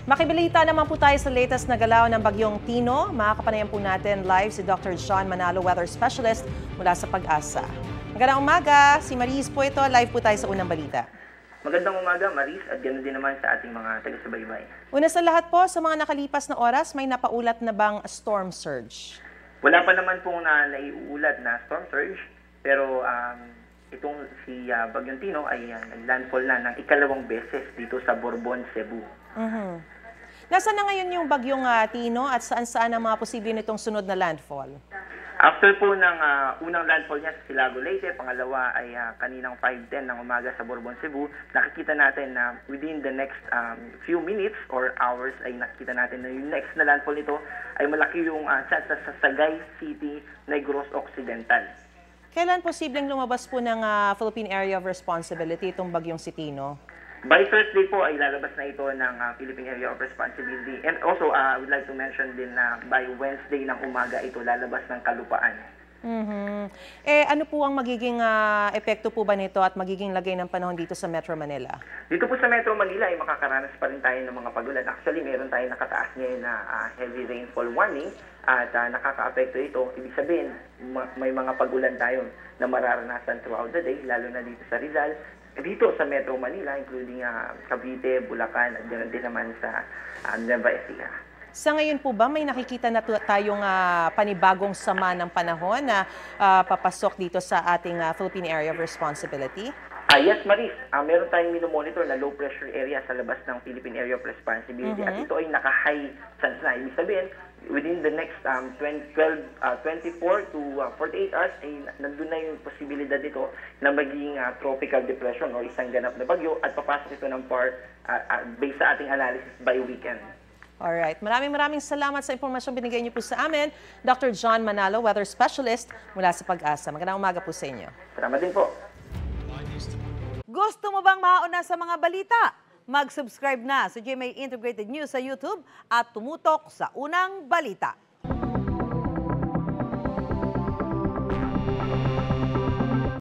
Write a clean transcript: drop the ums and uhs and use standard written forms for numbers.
Makibalita naman po tayo sa latest na galaw ng bagyong Tino. Makakapanayan po natin live si Dr. John Manalo, Weather Specialist mula sa Pag-asa. Magandang umaga, si Maris po ito. Live po tayo sa unang balita. Magandang umaga, Maris, at ganoon din naman sa ating mga taga-subaybay. Una sa lahat po, sa mga nakalipas na oras, may napaulat na bang storm surge? Wala pa naman pong naiuulat na storm surge, pero itong si Bagyong Tino ay nag-landfall na ng ikalawang beses dito sa Borbon, Cebu. Nasaan na ngayon yung bagyong Tino at saan-saan ang mga posible nitong sunod na landfall? After po ng unang landfall niya sa Silago, Leyte, pangalawa ay kaninang 5:10 ng umaga sa Borbon, Cebu, nakikita natin na within the next few minutes or hours ay nakikita natin na yung next na landfall nito ay malaki yung chance sa Sagay City, Negros Occidental. Kailan posibleng lumabas po ng Philippine Area of Responsibility itong bagyong si Tino? By Thursday po ay lalabas na ito ng Philippine Area of Responsibility. And also, I would like to mention din na by Wednesday ng umaga ito lalabas ng Kalupaan. Ano po ang magiging epekto po ba nito at magiging lagay ng panahon dito sa Metro Manila? Dito po sa Metro Manila ay makakaranas pa rin tayo ng mga pagulan. Actually, meron tayong nakataas ngayon na heavy rainfall warning at nakaka-apekto ito. Ibig sabihin, may mga pagulan tayo na mararanasan throughout the day, lalo na dito sa Rizal. Dito sa Metro Manila, including Cavite, Bulacan, at ganoon din naman sa Nueva Ecija. Sa ngayon po ba may nakikita na tayong panibagong sama ng panahon na papasok dito sa ating Philippine Area of Responsibility? Yes, Maris. Meron tayong minomonitor na low pressure area sa labas ng Philippine Area of Responsibility at ito ay naka-high chance na. Ibig sabihin, within the next 24 to 48 hours ay nandun na yung posibilidad dito na maging tropical depression o isang ganap na bagyo at papasok ito ng based sa ating analysis by weekend. Alright. Maraming salamat sa impormasyon binigay niyo po sa amin. Dr. John Manalo, Weather Specialist mula sa Pag-asa. Magandang umaga po sa inyo. Salamat din po. Gusto mo bang mauna sa mga balita? Mag-subscribe na sa GMA Integrated News sa YouTube at tumutok sa unang balita.